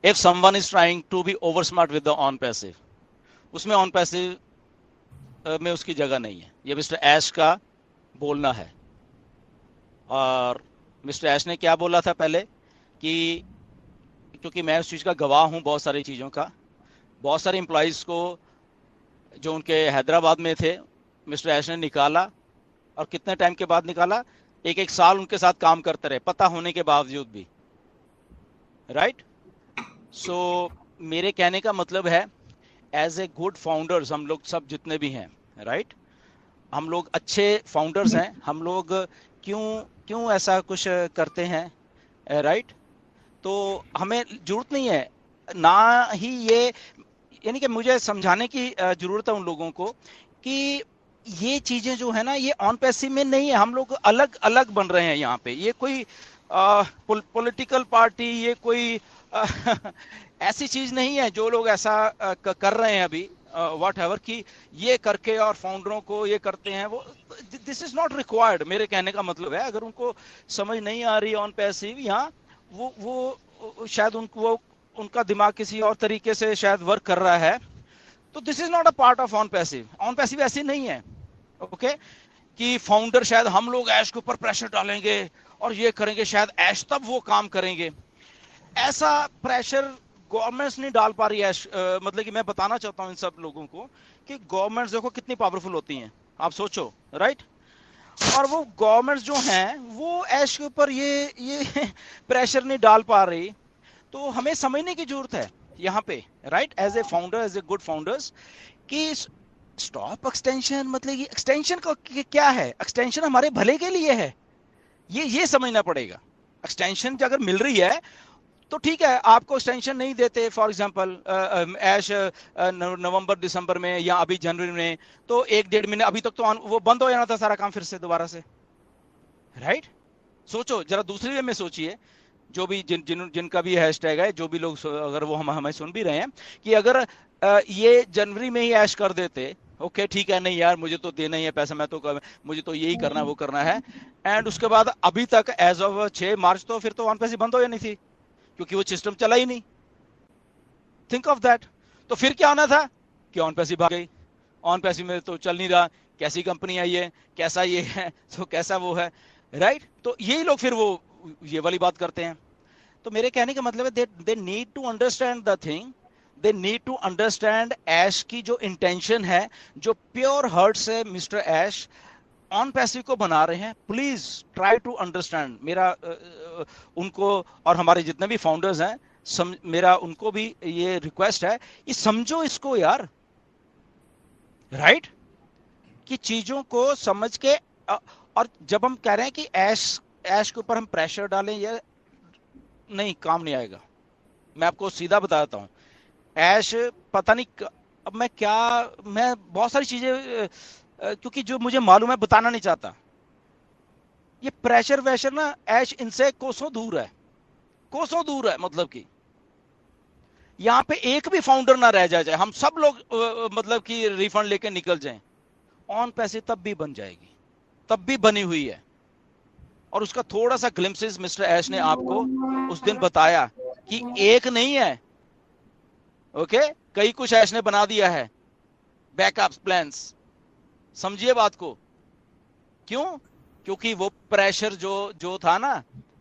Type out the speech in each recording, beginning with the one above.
If someone is trying to be over smart with the on passive, उसमें on passive में उसकी जगह नहीं है। ये मिस्टर ऐश का बोलना है। और मिस्टर ऐश ने क्या बोला था पहले कि, क्योंकि मैं उस चीज़ का गवाह हूँ बहुत सारी चीज़ों का, बहुत सारे एम्प्लॉयज़ को जो उनके हैदराबाद में थे मिस्टर ऐश ने निकाला। और कितने टाइम के बाद निकाला? एक एक साल उनके साथ काम करते रहे पता होने के बावजूद भी। राइट। सो मेरे कहने का मतलब है, एज ए गुड फाउंडर्स हम लोग सब जितने भी हैं, राइट, हम लोग अच्छे फाउंडर्स हैं, हम लोग क्यों क्यों ऐसा कुछ करते हैं? राइट। तो हमें जरूरत नहीं है ना ही ये, यानी कि मुझे समझाने की जरूरत है उन लोगों को कि ये चीजें जो है ना ये ऑन पैसिव में नहीं है। हम लोग अलग अलग बन रहे हैं यहाँ पे। ये कोई पॉलिटिकल पार्टी, ये कोई अ, ऐसी चीज नहीं है जो लोग ऐसा कर रहे हैं अभी व्हाट एवर कि ये करके और फाउंडरों को ये करते हैं वो। This is not required. मेरे कहने का मतलब है, अगर उनको समझ नहीं आ रही ऑन पैसिव, यहाँ वो शायद उनको वो उनका दिमाग किसी और तरीके से शायद वर्क कर रहा है, तो this is not a part of on passive. On passive ऐसी नहीं है। Okay okay? कि फाउंडर शायद हम लोग ऐश के ऊपर प्रेशर डालेंगे और ये करेंगे, शायद ऐश तब वो काम करेंगे। ऐसा प्रेशर गवर्नमेंट्स नहीं डाल पा रही है। मतलब कि मैं बताना चाहता हूं इन सब लोगों को कि गवर्नमेंट्स देखो कितनी पावरफुल होती हैं, आप सोचो। राइट। और वो गवर्नमेंट्स जो हैं वो ऐश के ऊपर ये प्रेशर नहीं डाल पा रही। तो हमें समझने की जरूरत है यहाँ पे, right, as a founder, as a good founders, कि स्टॉप एक्सटेंशन मतलब कि एक्सटेंशन का क्या है? एक्सटेंशन हमारे भले के लिए है, ये समझना पड़ेगा। एक्सटेंशन अगर मिल रही है तो ठीक है, आपको एक्सटेंशन नहीं देते फॉर एग्जांपल ऐश नवंबर दिसंबर में या अभी जनवरी में, तो एक डेढ़ महीने अभी तक तो वो बंद हो जाना था सारा काम फिर से दोबारा से। राइट। सोचो जरा दूसरी वे में सोचिए, जो भी जिनका भी हैशटैग है, जो भी लोग अगर वो हमें सुन भी रहे हैं, कि अगर ये जनवरी में ही ऐश कर देते, ओके ठीक है, नहीं यार मुझे तो देना ही है पैसा, मैं तो मुझे तो यही करना है वो करना है, एंड उसके बाद अभी तक एज ऑफ 6 मार्च तो फिर तो वन पैसे बंद हो जानी थी क्योंकि वो सिस्टम चला ही नहीं। Think of that. तो फिर क्या होना था कि ऑन पैसी भाग गई, ऑन पैसी में तो चल नहीं रहा, कैसी कंपनी है ये, कैसा ये है, तो कैसा वो है। राइट। तो यही लोग फिर वो ये वाली बात करते हैं। तो मेरे कहने का मतलब है they need to understand the thing, they need to understand Ash की जो इंटेंशन है, जो प्योर हार्ट से मिस्टर ऐश ऑन पैसिव को बना रहे हैं। प्लीज ट्राई टू अंडरस्टैंड मेरा उनको, और हमारे जितने भी फाउंडर्स हैं, मेरा उनको भी ये रिक्वेस्ट है, ये समझो इसको यार। राइट। कि चीजों को समझ के और जब हम कह रहे हैं कि ऐश ऐश के ऊपर हम प्रेशर डालें, ये नहीं, काम नहीं आएगा। मैं आपको सीधा बताता हूं, ऐश पता नहीं अब मैं बहुत सारी चीजें क्योंकि जो मुझे मालूम है बताना नहीं चाहता। ये प्रेशर वैशर ना ऐश इनसे कोसों दूर है, कोसों दूर है। मतलब कि यहाँ पे एक भी फाउंडर ना रह जाए, हम सब लोग मतलब कि रिफंड लेके निकल जाएं, ऑन पैसे तब भी बन जाएगी, तब भी बनी हुई है। और उसका थोड़ा सा ग्लिम्सेस मिस्टर ऐश ने आपको उस दिन बताया कि एक नहीं है, ओके, कई कुछ ऐश ने बना दिया है, बैकअप प्लान्स। समझिए बात को। क्यों? क्योंकि वो प्रेशर जो जो था ना,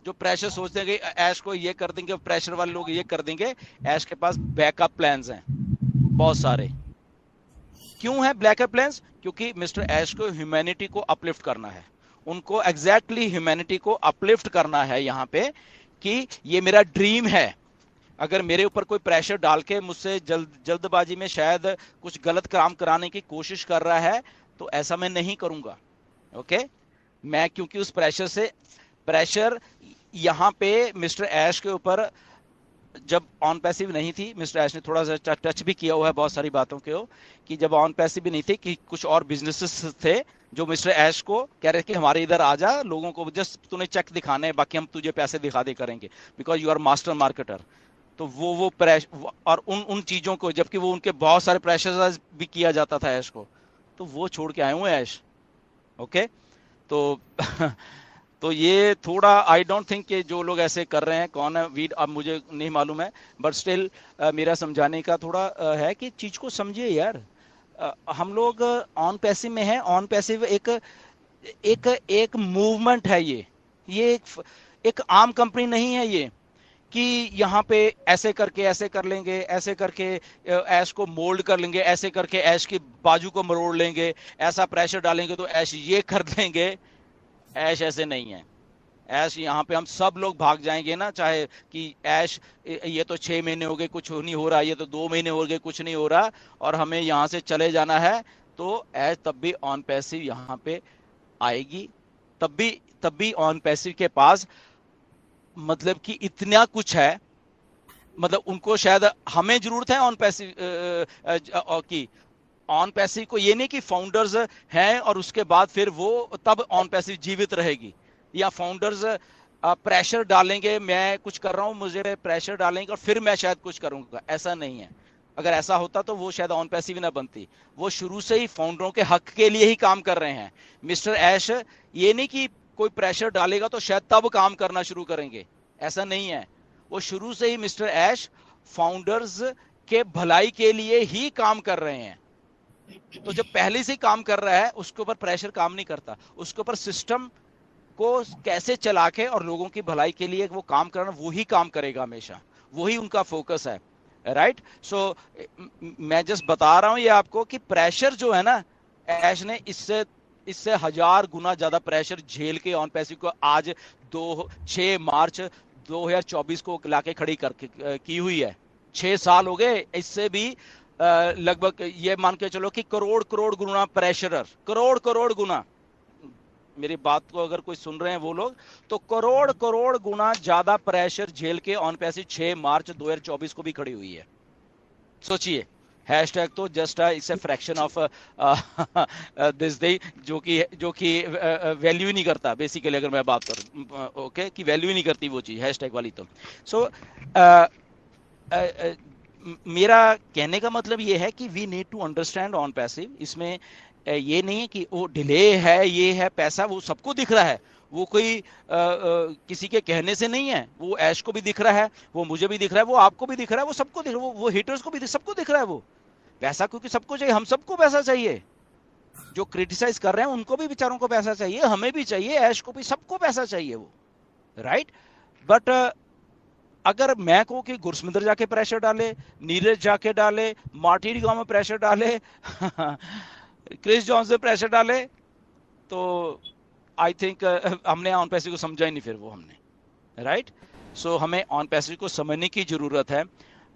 जो प्रेशर सोचते हैं कि ऐश को ये कर देंगे, प्रेशर वाले लोग ये कर देंगे, ऐश के पास बैकअप प्लान्स हैं बहुत सारे। क्यों है बैकअप प्लान्स? क्योंकि मिस्टर ऐश को ह्यूमैनिटी को अपलिफ्ट करना है, उनको एग्जैक्टली ह्यूमैनिटी को अपलिफ्ट करना है यहाँ पे, कि ये मेरा ड्रीम है। अगर मेरे ऊपर कोई प्रेशर डाल के मुझसे जल्दबाजी में शायद कुछ गलत काम कराने की कोशिश कर रहा है, तो ऐसा मैं नहीं करूंगा। ओके। मैं क्योंकि उस प्रेशर यहाँ पे मिस्टर ऐश के ऊपर जब ऑन पैसिव नहीं थी, मिस्टर ऐश ने थोड़ा सा टच भी किया हुआ है बहुत सारी बातों के, कि जब ऑन पैसिव भी नहीं थी, कि कुछ और बिजनेसेस थे जो मिस्टर ऐश को कह रहे कि हमारे इधर आ जा, लोगों को जस्ट तूने चेक दिखाने हैं, बाकी हम तुझे पैसे दिखा दे करेंगे, because you are master marketer. तो वो प्रेशर और उन उन चीजों को, जबकि वो उनके बहुत सारे प्रेशर भी किया जाता था ऐश को, तो वो छोड़ के आए हुए ऐश। ओके। तो तो ये थोड़ा आई डोंट थिंक कि जो लोग ऐसे कर रहे हैं कौन है वीड, अब मुझे नहीं मालूम है, बट स्टिल मेरा समझाने का थोड़ा है कि चीज को समझिए यार। हम लोग ऑन पैसिव में है। ऑन पैसिव एक एक एक मूवमेंट है ये एक आम कंपनी नहीं है ये, कि यहाँ पे ऐसे कर लेंगे, ऐसे करके ऐश को मोल्ड कर लेंगे, ऐसे करके ऐश की बाजू को मरोड़ लेंगे, ऐसा प्रेशर डालेंगे तो ऐश ये कर देंगे। ऐश ऐसे नहीं है। ऐश यहाँ पे हम सब लोग भाग जाएंगे ना, चाहे कि ऐश ये तो 6 महीने हो गए कुछ नहीं हो रहा, ये तो 2 महीने हो गए कुछ नहीं हो रहा, और हमें यहाँ से चले जाना है, तो ऐश तब भी ऑन पैसिव यहाँ पे आएगी। तब भी ऑन पैसिव के पास मतलब कि इतना कुछ है, मतलब उनको शायद हमें जरूरत है ऑन पैसिव की। ऑन पैसिव को ये नहीं कि फाउंडर्स हैं और उसके बाद फिर वो तब ऑन पैसिव जीवित रहेगी, या फाउंडर्स प्रेशर डालेंगे, मैं कुछ कर रहा हूं मुझे प्रेशर डालेंगे और फिर मैं शायद कुछ करूंगा, ऐसा नहीं है। अगर ऐसा होता तो वो शायद ऑन पैसिव ना बनती। वो शुरू से ही फाउंडरों के हक के लिए ही काम कर रहे हैं। मिस्टर ऐश ये नहीं कि कोई प्रेशर डालेगा तो शायद तब काम करना शुरू करेंगे, ऐसा नहीं है। वो शुरू से ही मिस्टर ऐश फाउंडर्स के भलाई के लिए ही काम कर रहे हैं। तो जब पहले से काम कर रहा है उसके ऊपर प्रेशर काम नहीं करता, उसके ऊपर सिस्टम को कैसे चला के और लोगों की भलाई के लिए वो काम करना, वो ही काम करेगा हमेशा, वही उनका फोकस है। राइट। सो मैं जस्ट बता रहा हूं ये आपको कि प्रेशर जो है ना, ऐश ने इससे इससे 1000 गुना ज्यादा प्रेशर झेल के ऑन पैसिव को आज 6 मार्च 2024 को लाके खड़ी करके की हुई है। 6 साल हो गए, इससे भी लगभग ये मान के चलो कि करोड़ करोड़ गुना प्रेशरर, करोड़ करोड़ गुना। मेरी बात को अगर कोई सुन रहे हैं वो लोग, तो करोड़ करोड़ गुना ज्यादा प्रेशर झेल के ऑन पैसिव 6 मार्च 2024 को भी खड़ी हुई है। सोचिए, हैशटैग तो just it's a fraction of this day, जो कि वैल्यू ही नहीं करता बेसिकली, अगर मैं बात करूं ओके कि वैल्यू ही नहीं करती वो चीज हैशटैग वाली। तो सो मेरा कहने का मतलब ये है कि we need to understand on passive. इसमें ये नहीं है कि वो डिले है, ये है पैसा, वो सबको दिख रहा है। वो कोई किसी के कहने से नहीं है, वो ऐश को भी दिख रहा है, वो मुझे भी दिख रहा है, वो आपको भी दिख रहा है, वो सबको दिख रहा है, वो हिटर्स को भी सबको दिख रहा है। वो पैसा क्योंकि सबको चाहिए, हम सबको पैसा चाहिए। जो क्रिटिसाइज कर रहे हैं उनको भी बेचारों को पैसा चाहिए, हमें भी चाहिए, ऐश को भी, सबको पैसा चाहिए वो। राइट। बट अगर मैं कहूं कि गुरसमिंदर जाके प्रेशर डाले, नीरज जाके डाले, मार्टिन गांव में प्रेशर डाले क्रिस जॉन्स से प्रेशर डाले, तो आई थिंक हमने ऑन पैसिव को समझा ही नहीं फिर वो हमने। राइट। सो हमें ऑन पैसिव को समझने की जरूरत है।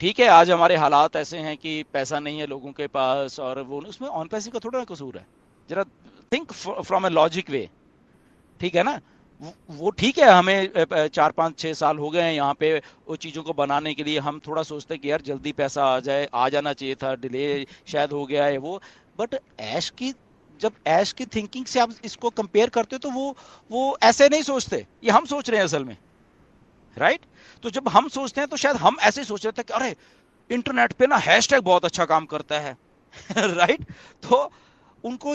ठीक है, आज हमारे हालात ऐसे हैं कि पैसा नहीं है लोगों के पास, और वो उसमें ऑन पैसिव का थोड़ा कसूर है। जरा थिंक फ्रॉम ए लॉजिक वे। ठीक है ना, वो ठीक है, हमें 4 5 6 साल हो गए हैं यहाँ पे वो चीज़ों को बनाने के लिए। हम थोड़ा सोचते हैं कि यार जल्दी पैसा आ जाए, आ जाना चाहिए था, डिले शायद हो गया है वो। बट ऐश की, जब ऐश की थिंकिंग से आप इसको कंपेयर करते हो तो वो ऐसे नहीं सोचते, ये हम सोच रहे हैं असल में। राइट। तो जब हम सोचते हैं तो शायद हम ऐसे सोच रहे थे कि अरे इंटरनेट पे ना हैशटैग बहुत अच्छा काम करता है राइट। तो उनको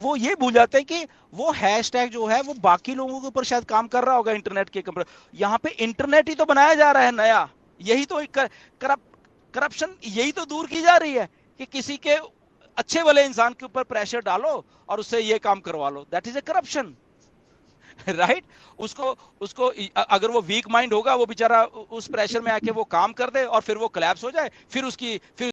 वो ये भूल जाते हैं कि वो हैशटैग जो है वो बाकी लोगों के ऊपर शायद काम कर रहा होगा इंटरनेट के कंप्यूटर। यहाँ पे इंटरनेट ही तो बनाया जा रहा है नया, यही तो करप्शन यही तो दूर की जा रही है कि किसी के अच्छे वाले इंसान के ऊपर प्रेशर डालो और उससे ये काम करवा लो, that is a corruption. Right. उसको उसको अगर वो वीक माइंड होगा, वो बेचारा उस प्रेशर में आके वो काम कर दे और फिर वो कोलैप्स हो जाए, फिर